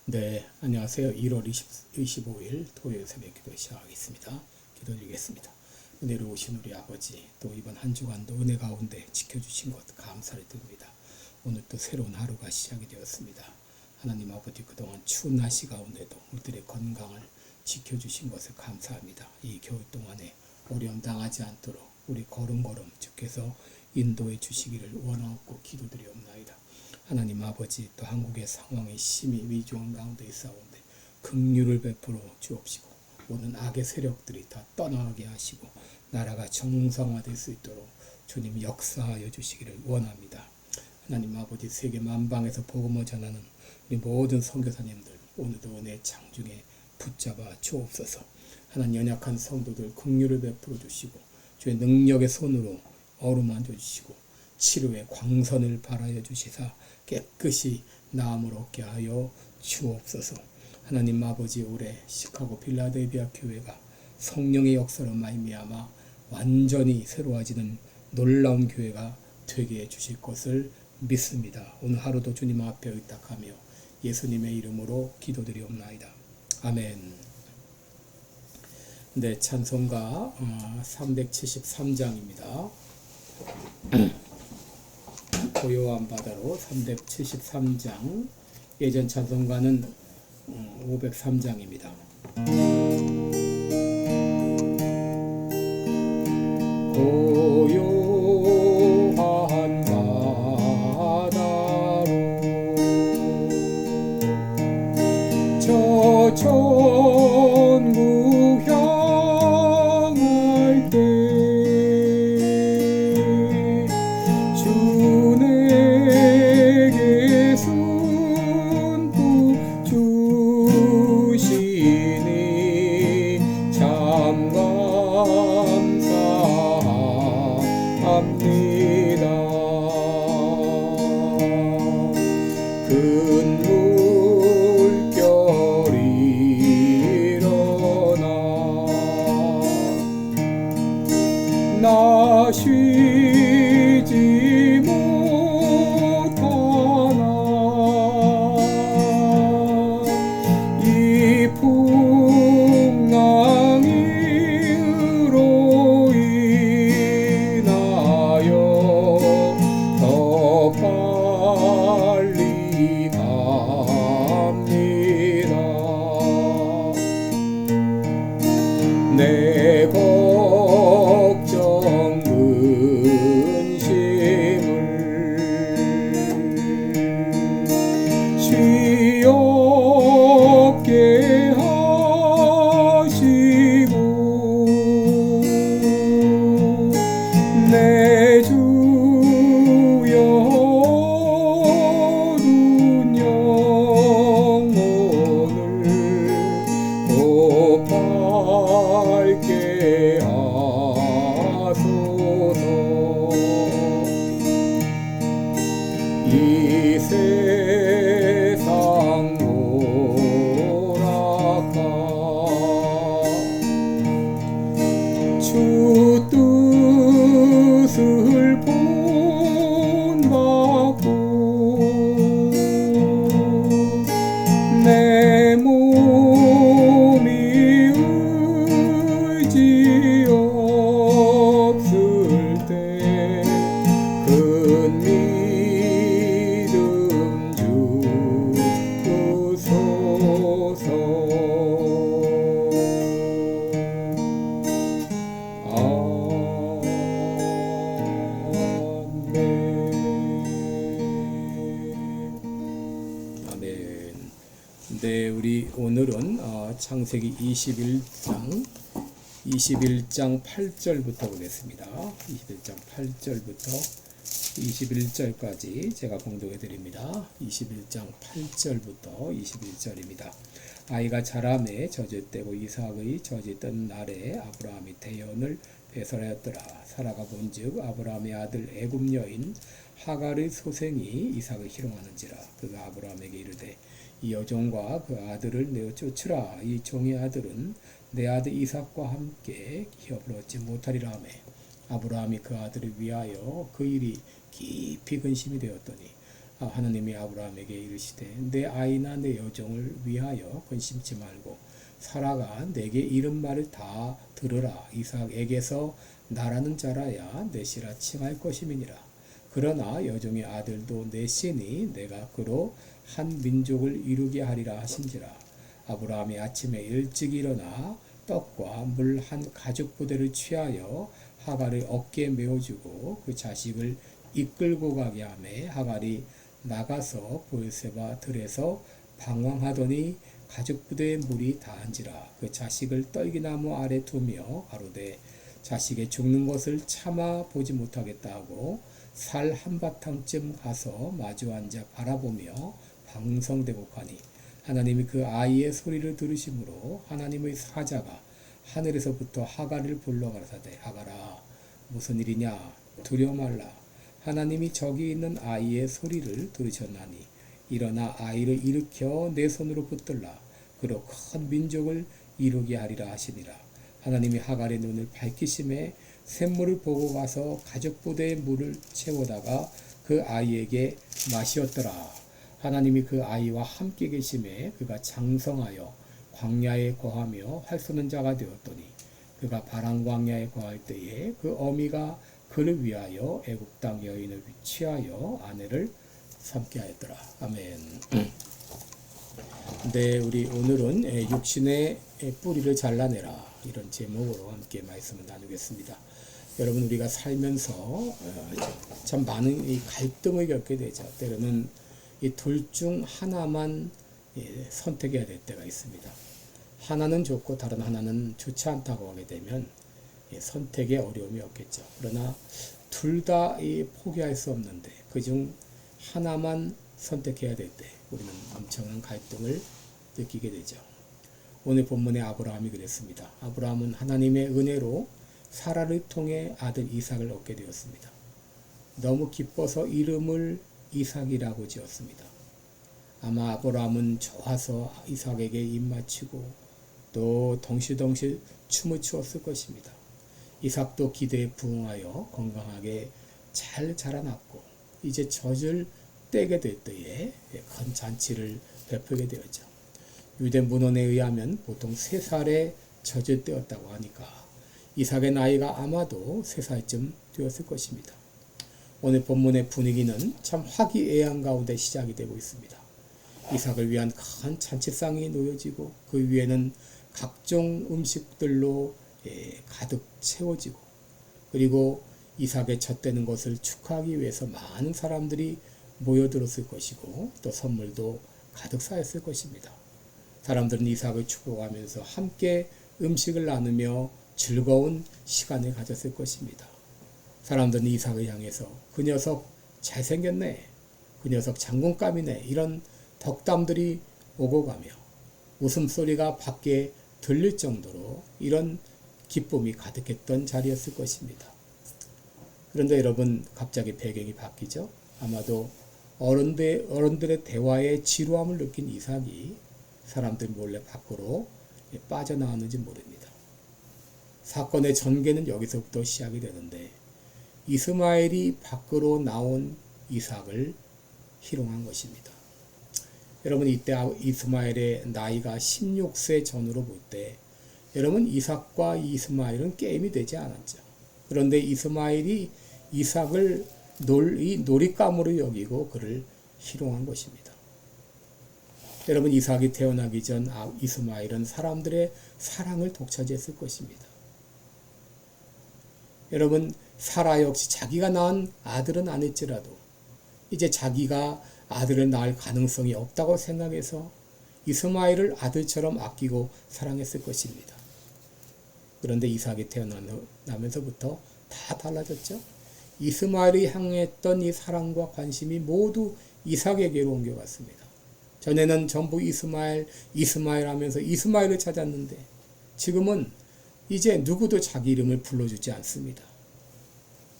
네, 안녕하세요. 1월 25일 토요일 새벽 기도 시작하겠습니다. 기도드리겠습니다. 은혜로 오신 우리 아버지, 또 이번 한 주간도 은혜 가운데 지켜주신 것 감사를 드립니다. 오늘 또 새로운 하루가 시작이 되었습니다. 하나님 아버지, 그동안 추운 날씨 가운데도 우리들의 건강을 지켜주신 것을 감사합니다. 이 겨울 동안에 어려움 당하지 않도록 우리 걸음걸음 주께서 인도해 주시기를 원하옵고 기도드리옵나이다. 하나님 아버지, 또 한국의 상황이 심히 위중한 가운데 있사온데 긍휼을 베풀어 주옵시고 모든 악의 세력들이 다 떠나게 하시고 나라가 정상화될 수 있도록 주님 역사하여 주시기를 원합니다. 하나님 아버지, 세계 만방에서 복음을 전하는 우리 모든 선교사님들 오늘도 은혜 장중에 붙잡아 주옵소서. 하나님, 연약한 성도들 긍휼을 베풀어 주시고 주의 능력의 손으로 어루만져 주시고 치료의 광선을 발하여 주시사 깨끗이 나음을 얻게 하여 주옵소서. 하나님 아버지, 올해 시카고 필라델피아 교회가 성령의 역사로 말미암아 완전히 새로워지는 놀라운 교회가 되게 해 주실 것을 믿습니다. 오늘 하루도 주님 앞에 의탁하며 예수님의 이름으로 기도드리옵나이다. 아멘. 네, 찬송가 373장입니다. 고요한 바다로 373장, 예전 찬송가는 503장입니다. 고요한 바다로 저 천국 향할 때 주에게 승부 주시니 참 감사합니다. 큰 물결이 일어나 나 쉬지 못하나 이 풍랑으로 인하여 더 빨리 갑니다. 내 걱정 근심을 쉬옵게 하시고 내 주여 어두운 영혼을 곧 밝게 하소서. 이 세상 오락가 주 뜻을 본받고 내 몸이 의지 없을 때 큰 믿음 주소서. 아멘. 네, 우리 오늘은 창세기 21장 8절부터 보겠습니다. 21장 8절부터 21절까지 제가 봉독해 드립니다. 21장 8절부터 21절입니다. 아이가 자라매 저주되고 이삭의 저주던 날에 아브라함이 대연을 배설하였더라. 사라가 본즉 아브라함의 아들 애굽 여인 하갈의 소생이 이삭을 희롱하는지라. 그가 아브라함에게 이르되 이 여종과 그 아들을 내어 쫓으라. 이 종의 아들은 내 아들 이삭과 함께 기업을 얻지 못하리라 하매 아브라함이 그 아들을 위하여 그 일이 깊이 근심이 되었더니 하나님이 아브라함에게 이르시되 내 아이나 내 여종을 위하여 근심치 말고 사라가 내게 이른 말을 다 들으라. 이삭에게서 나라는 자라야 넷이라 칭할 것임이니라. 그러나 여종의 아들도 넷이니 내가 그로 한 민족을 이루게 하리라 하신지라. 아브라함이 아침에 일찍 일어나 떡과 물 한 가죽 부대를 취하여 하갈의 어깨에 메어주고 그 자식을 이끌고 가게 하매 하갈이 나가서 보엘세바 들에서 방황하더니 가죽 부대에 물이 다한지라. 그 자식을 떨기나무 아래 두며 가로되 자식의 죽는 것을 참아 보지 못하겠다 하고 살 한바탕쯤 가서 마주 앉아 바라보며 방성되고 가니 하나님이 그 아이의 소리를 들으심으로 하나님의 사자가 하늘에서부터 하갈을 불러 가라사대 하갈아 무슨 일이냐 두려워 말라. 하나님이 저기 있는 아이의 소리를 들으셨나니 일어나 아이를 일으켜 내 손으로 붙들라. 그로 큰 민족을 이루게 하리라 하시니라. 하나님이 하갈의 눈을 밝히심에 샘물을 보고 가서 가죽 부대에 물을 채우다가 그 아이에게 마시었더라. 하나님이 그 아이와 함께 계심에 그가 장성하여 광야에 거하며 활 쏘는 자가 되었더니 그가 바람 광야에 거할 때에 그 어미가 그를 위하여 애굽 땅 여인을 취하여 아내를 삼게 하였더라. 아멘. 네, 우리 오늘은 육신의 뿌리를 잘라내라 이런 제목으로 함께 말씀을 나누겠습니다. 여러분 우리가 살면서 참 많은 이 갈등을 겪게 되죠. 때로는 이 둘 중 하나만 선택해야 될 때가 있습니다. 하나는 좋고 다른 하나는 좋지 않다고 하게 되면 선택에 어려움이 없겠죠. 그러나 둘 다 포기할 수 없는데 그중 하나만 선택해야 될 때 우리는 엄청난 갈등을 느끼게 되죠. 오늘 본문의 아브라함이 그랬습니다. 아브라함은 하나님의 은혜로 사라를 통해 아들 이삭을 얻게 되었습니다. 너무 기뻐서 이름을 이삭이라고 지었습니다. 아마 아브라함은 좋아서 이삭에게 입맞추고 또 덩실덩실 춤을 추었을 것입니다. 이삭도 기대에 부응하여 건강하게 잘 자라났고 이제 젖을 떼게 될 때에 큰 잔치를 베풀게 되었죠. 유대 문헌에 의하면 보통 3살에 젖을 떼었다고 하니까 이삭의 나이가 아마도 3살쯤 되었을 것입니다. 오늘 본문의 분위기는 참 화기애애한 가운데 시작이 되고 있습니다. 이삭을 위한 큰 잔치상이 놓여지고 그 위에는 각종 음식들로 가득 채워지고 그리고 이삭의 젖되는 것을 축하하기 위해서 많은 사람들이 모여들었을 것이고 또 선물도 가득 쌓였을 것입니다. 사람들은 이삭을 축복하면서 함께 음식을 나누며 즐거운 시간을 가졌을 것입니다. 사람들은 이삭을 향해서 그 녀석 잘생겼네, 그 녀석 장군감이네 이런 덕담들이 오고 가며 웃음소리가 밖에 들릴 정도로 이런 기쁨이 가득했던 자리였을 것입니다. 그런데 여러분 갑자기 배경이 바뀌죠. 아마도 어른들의 대화에 지루함을 느낀 이삭이 사람들 몰래 밖으로 빠져나왔는지 모릅니다. 사건의 전개는 여기서부터 시작이 되는데 이스마엘이 밖으로 나온 이삭을 희롱한 것입니다. 여러분 이때 이스마엘의 나이가 16세 전후로 볼 때 여러분 이삭과 이스마엘은 게임이 되지 않았죠. 그런데 이스마엘이 이삭을 놀잇감으로 여기고 그를 희롱한 것입니다. 여러분 이삭이 태어나기 전 이스마엘은 사람들의 사랑을 독차지했을 것입니다. 여러분 사라 역시 자기가 낳은 아들은 아닐지라도 이제 자기가 아들을 낳을 가능성이 없다고 생각해서 이스마엘을 아들처럼 아끼고 사랑했을 것입니다. 그런데 이삭이 태어나면서부터 다 달라졌죠. 이스마엘이 향했던 이 사랑과 관심이 모두 이삭에게로 옮겨갔습니다. 전에는 전부 이스마엘 하면서 이스마엘을 찾았는데 지금은 이제 누구도 자기 이름을 불러주지 않습니다.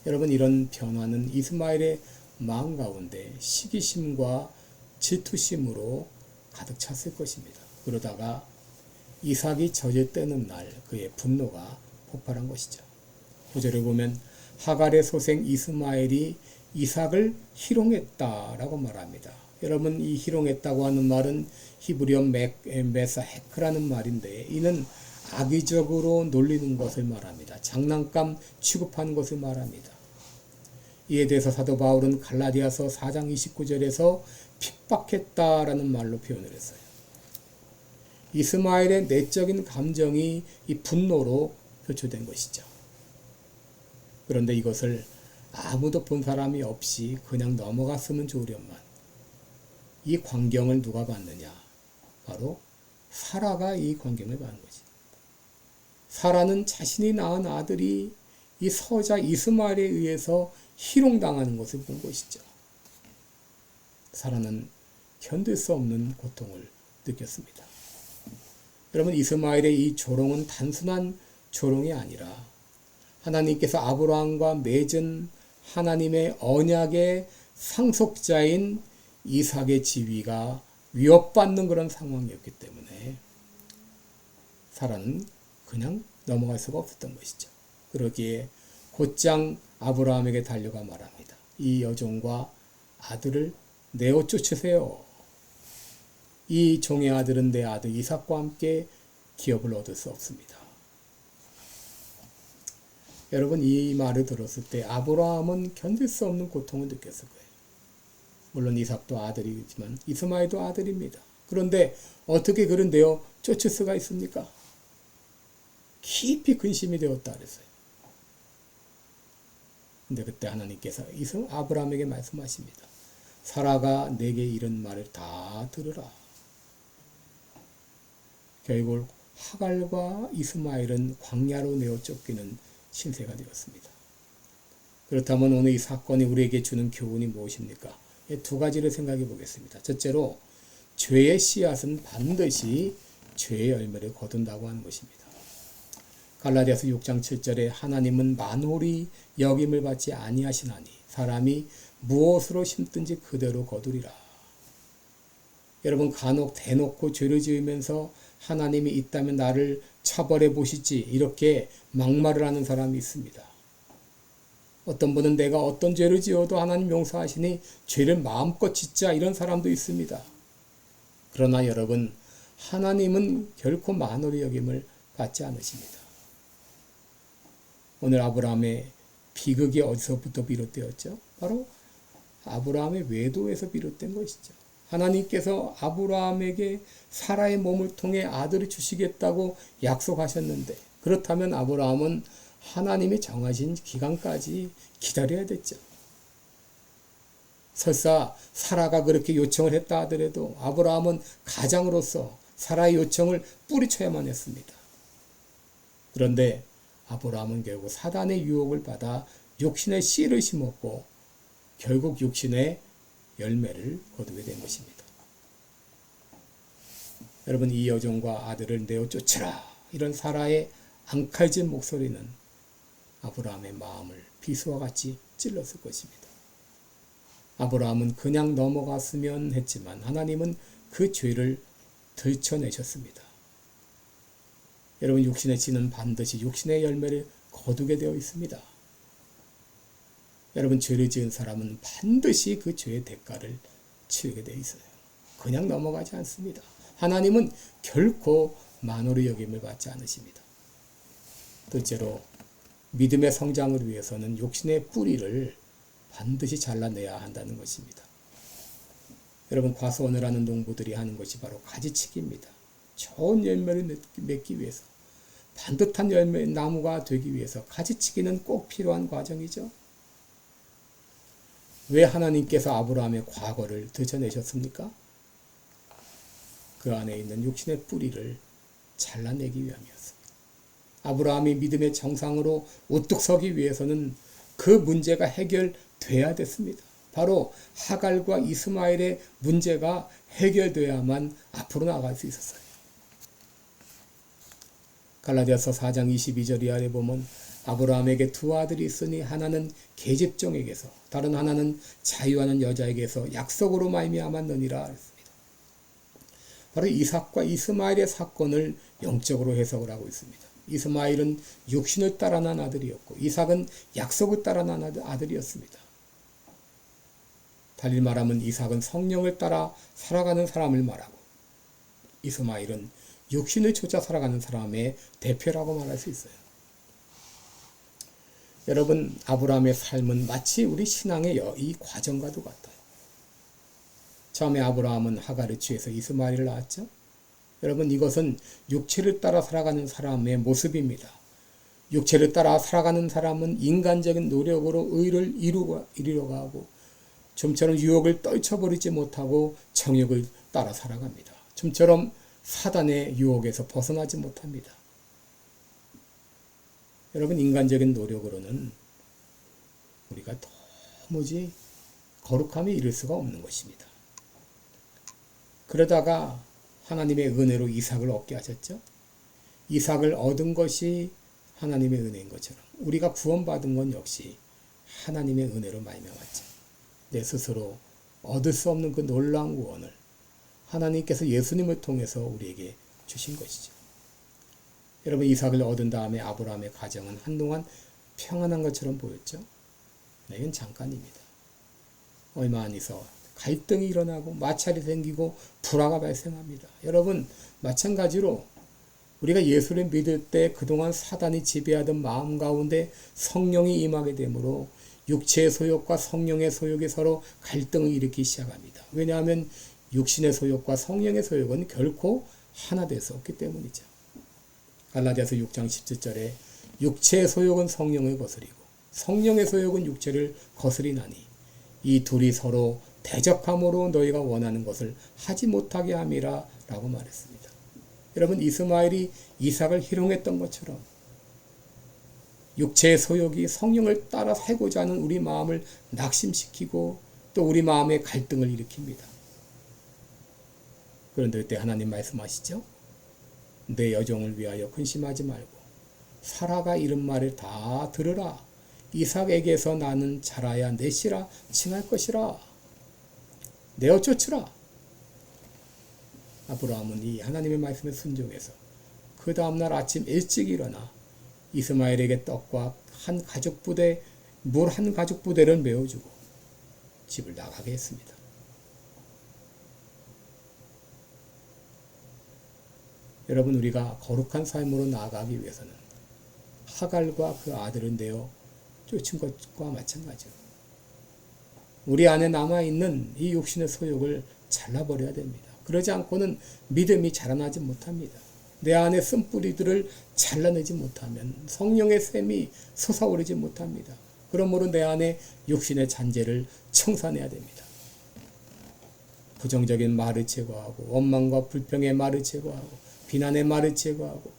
여러분 이런 변화는 이스마엘의 마음 가운데 시기심과 질투심으로 가득 찼을 것입니다. 그러다가 이삭이 젖을 떼는 날 그의 분노가 폭발한 것이죠. 9절을 보면 하갈의 소생 이스마엘이 이삭을 희롱했다라고 말합니다. 여러분, 이 희롱했다고 하는 말은 히브리어 메사헤크라는 말인데, 이는 악의적으로 놀리는 것을 말합니다. 장난감 취급하는 것을 말합니다. 이에 대해서 사도 바울은 갈라디아서 4장 29절에서 핍박했다라는 말로 표현을 했어요. 이스마엘의 내적인 감정이 이 분노로 표출된 것이죠. 그런데 이것을 아무도 본 사람이 없이 그냥 넘어갔으면 좋으련만 이 광경을 누가 봤느냐? 바로 사라가 이 광경을 봤는 거지. 사라는 자신이 낳은 아들이 이 서자 이스마엘에 의해서 희롱당하는 것을 본 것이죠. 사라는 견딜 수 없는 고통을 느꼈습니다. 여러분, 이스마엘의 이 조롱은 단순한 조롱이 아니라 하나님께서 아브라함과 맺은 하나님의 언약의 상속자인 이삭의 지위가 위협받는 그런 상황이었기 때문에 사라는 그냥 넘어갈 수가 없었던 것이죠. 그러기에 곧장 아브라함에게 달려가 말합니다. 이 여종과 아들을 내어 쫓으세요. 이 종의 아들은 내 아들 이삭과 함께 기업을 얻을 수 없습니다. 여러분, 이 말을 들었을 때 아브라함은 견딜 수 없는 고통을 느꼈을 거예요. 물론 이삭도 아들이지만 이스마엘도 아들입니다. 그런데 어떻게 그런데요 쫓을 수가 있습니까? 깊이 근심이 되었다 그랬어요. 근데 그때 하나님께서 아브라함에게 말씀하십니다. 사라가 내게 이런 말을 다 들으라. 결국 하갈과 이스마엘은 광야로 내어 쫓기는 신세가 되었습니다. 그렇다면 오늘 이 사건이 우리에게 주는 교훈이 무엇입니까? 두 가지를 생각해 보겠습니다. 첫째로 죄의 씨앗은 반드시 죄의 열매를 거둔다고 하는 것입니다. 갈라디아서 6장 7절에 하나님은 만홀히 여김을 받지 아니하시나니 사람이 무엇으로 심든지 그대로 거두리라. 여러분, 간혹 대놓고 죄를 지으면서 하나님이 있다면 나를 처벌해 보시지 이렇게 막말을 하는 사람이 있습니다. 어떤 분은 내가 어떤 죄를 지어도 하나님 용서하시니 죄를 마음껏 짓자 이런 사람도 있습니다. 그러나 여러분, 하나님은 결코 만홀히 여김을 받지 않으십니다. 오늘 아브라함의 비극이 어디서부터 비롯되었죠? 바로 아브라함의 외도에서 비롯된 것이죠. 하나님께서 아브라함에게 사라의 몸을 통해 아들을 주시겠다고 약속하셨는데, 그렇다면 아브라함은 하나님이 정하신 기간까지 기다려야 됐죠. 설사 사라가 그렇게 요청을 했다 하더라도 아브라함은 가장으로서 사라의 요청을 뿌리쳐야만 했습니다. 그런데 아브라함은 결국 사단의 유혹을 받아 육신의 씨를 심었고 결국 육신의 열매를 거두게 된 것입니다. 여러분, 이 여종과 아들을 내어 쫓으라 이런 사라의 앙칼진 목소리는 아브라함의 마음을 비수와 같이 찔렀을 것입니다. 아브라함은 그냥 넘어갔으면 했지만 하나님은 그 죄를 들춰내셨습니다. 여러분, 육신의 씨는 반드시 육신의 열매를 거두게 되어 있습니다. 여러분, 죄를 지은 사람은 반드시 그 죄의 대가를 치르게 되어 있어요. 그냥 넘어가지 않습니다. 하나님은 결코 만홀히 여김을 받지 않으십니다. 둘째로 믿음의 성장을 위해서는 욕심의 뿌리를 반드시 잘라내야 한다는 것입니다. 여러분, 과수원을 하는 농부들이 하는 것이 바로 가지치기입니다. 좋은 열매를 맺기 위해서, 반듯한 열매 나무가 되기 위해서 가지치기는 꼭 필요한 과정이죠. 왜 하나님께서 아브라함의 과거를 드러내셨습니까? 그 안에 있는 육신의 뿌리를 잘라내기 위함이었습니다. 아브라함이 믿음의 정상으로 우뚝 서기 위해서는 그 문제가 해결돼야 됐습니다. 바로 하갈과 이스마엘의 문제가 해결돼야만 앞으로 나아갈 수 있었어요. 갈라디아서 4장 22절 이하에 보면 아브라함에게 두 아들이 있으니 하나는 계집종에게서 다른 하나는 자유하는 여자에게서 약속으로 말미암았느니라 했습니다. 바로 이삭과 이스마엘의 사건을 영적으로 해석을 하고 있습니다. 이스마엘은 육신을 따라 난 아들이었고 이삭은 약속을 따라 난 아들이었습니다. 달리 말하면 이삭은 성령을 따라 살아가는 사람을 말하고 이스마엘은 육신을 쫓아 살아가는 사람의 대표라고 말할 수 있어요. 여러분, 아브라함의 삶은 마치 우리 신앙의 이 과정과도 같아요. 처음에 아브라함은 하갈을 취해서 이스마엘을 낳았죠. 여러분, 이것은 육체를 따라 살아가는 사람의 모습입니다. 육체를 따라 살아가는 사람은 인간적인 노력으로 의를 이루려고 하고 좀처럼 유혹을 떨쳐버리지 못하고 정욕을 따라 살아갑니다. 좀처럼 사단의 유혹에서 벗어나지 못합니다. 여러분, 인간적인 노력으로는 우리가 도무지 거룩함에 이를 수가 없는 것입니다. 그러다가 하나님의 은혜로 이삭을 얻게 하셨죠. 이삭을 얻은 것이 하나님의 은혜인 것처럼 우리가 구원받은 건 역시 하나님의 은혜로 말미암았죠. 내 스스로 얻을 수 없는 그 놀라운 구원을 하나님께서 예수님을 통해서 우리에게 주신 것이죠. 여러분, 이삭을 얻은 다음에 아브라함의 가정은 한동안 평안한 것처럼 보였죠. 이건 잠깐입니다. 얼마 안 있어 갈등이 일어나고 마찰이 생기고 불화가 발생합니다. 여러분, 마찬가지로 우리가 예수를 믿을 때 그동안 사단이 지배하던 마음 가운데 성령이 임하게 되므로 육체의 소욕과 성령의 소욕이 서로 갈등을 일으키기 시작합니다. 왜냐하면 육신의 소욕과 성령의 소욕은 결코 하나 될 수 없기 때문이죠. 갈라디아서 6장 17절에 육체의 소욕은 성령을 거스리고 성령의 소욕은 육체를 거스리나니 이 둘이 서로 대적함으로 너희가 원하는 것을 하지 못하게 함이라 라고 말했습니다. 여러분, 이스마엘이 이삭을 희롱했던 것처럼 육체의 소욕이 성령을 따라 살고자 하는 우리 마음을 낙심시키고 또 우리 마음에 갈등을 일으킵니다. 그런데 그때 하나님 말씀하시죠. 내 여종을 위하여 근심하지 말고 사라가 이른 말을 다 들으라. 이삭에게서 나는 자라야 내 씨라 칭할 것이라. 내어 쫓으라. 아브라함은 이 하나님의 말씀에 순종해서 그 다음날 아침 일찍 일어나 이스마엘에게 떡과 한 가죽 부대, 물 한 가죽 부대를 메워주고 집을 나가게 했습니다. 여러분, 우리가 거룩한 삶으로 나아가기 위해서는 하갈과 그 아들을 내어 쫓은 것과 마찬가지로 우리 안에 남아있는 이 육신의 소욕을 잘라버려야 됩니다. 그러지 않고는 믿음이 자라나지 못합니다. 내 안의 쓴뿌리들을 잘라내지 못하면 성령의 샘이 솟아오르지 못합니다. 그러므로 내 안에 육신의 잔재를 청산해야 됩니다. 부정적인 말을 제거하고 원망과 불평의 말을 제거하고 비난의 말을 제거하고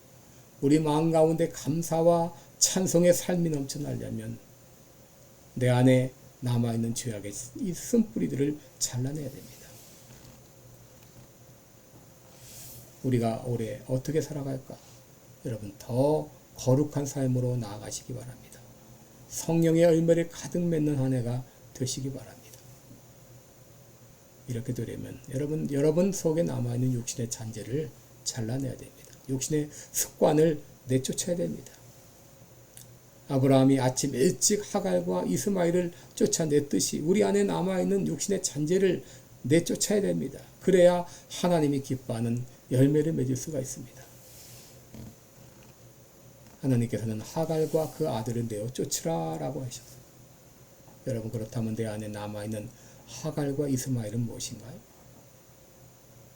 우리 마음 가운데 감사와 찬송의 삶이 넘쳐나려면 내 안에 남아있는 죄악의 이 쓴뿌리들을 잘라내야 됩니다. 우리가 올해 어떻게 살아갈까? 여러분, 더 거룩한 삶으로 나아가시기 바랍니다. 성령의 열매를 가득 맺는 한 해가 되시기 바랍니다. 이렇게 되려면 여러분 속에 남아있는 육신의 잔재를 잘라내야 됩니다. 육신의 습관을 내쫓아야 됩니다. 아브라함이 아침 일찍 하갈과 이스마엘을 쫓아냈듯이 우리 안에 남아있는 육신의 잔재를 내쫓아야 됩니다. 그래야 하나님이 기뻐하는 열매를 맺을 수가 있습니다. 하나님께서는 하갈과 그 아들을 내어 쫓으라 라고 하셨어요. 여러분, 그렇다면 내 안에 남아있는 하갈과 이스마엘은 무엇인가요?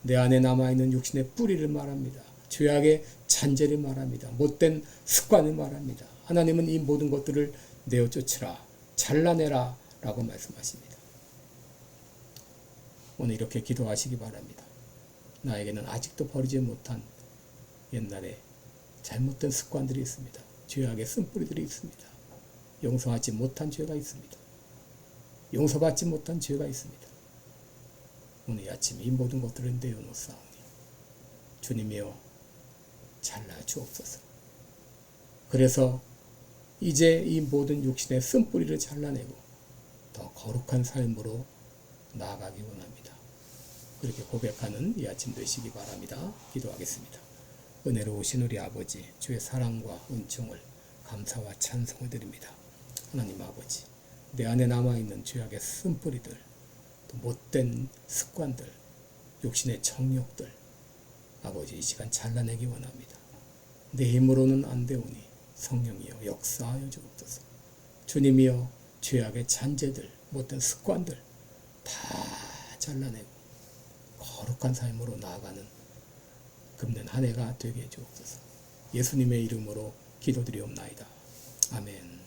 내 안에 남아있는 육신의 뿌리를 말합니다. 죄악의 잔재를 말합니다. 못된 습관을 말합니다. 하나님은 이 모든 것들을 내어 쫓으라, 잘라내라 라고 말씀하십니다. 오늘 이렇게 기도하시기 바랍니다. 나에게는 아직도 버리지 못한 옛날에 잘못된 습관들이 있습니다. 죄악의 쓴뿌리들이 있습니다. 용서하지 못한 죄가 있습니다. 용서받지 못한 죄가 있습니다. 오늘 아침 이 모든 것들을 내어놓사오니 주님이여 잘라 주옵소서. 그래서 이제 이 모든 육신의 쓴뿌리를 잘라내고 더 거룩한 삶으로 나아가기 원합니다. 그렇게 고백하는 이 아침 되시기 바랍니다. 기도하겠습니다. 은혜로우신 우리 아버지, 주의 사랑과 은총을 감사와 찬송을 드립니다. 하나님 아버지, 내 안에 남아있는 죄악의 쓴뿌리들 또 못된 습관들, 욕심의 정욕들 아버지 이 시간 잘라내기 원합니다. 내 힘으로는 안 되오니 성령이여 역사하여 주옵소서. 주님이여 죄악의 잔재들, 못된 습관들 다 잘라내고 거룩한 삶으로 나아가는 금년 한 해가 되게 해 주옵소서. 예수님의 이름으로 기도드리옵나이다. 아멘.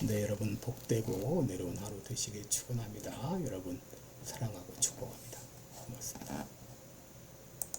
네, 여러분 복되고 내려온 하루 되시길 축원합니다. 여러분 사랑하고 축복합니다. 고맙습니다.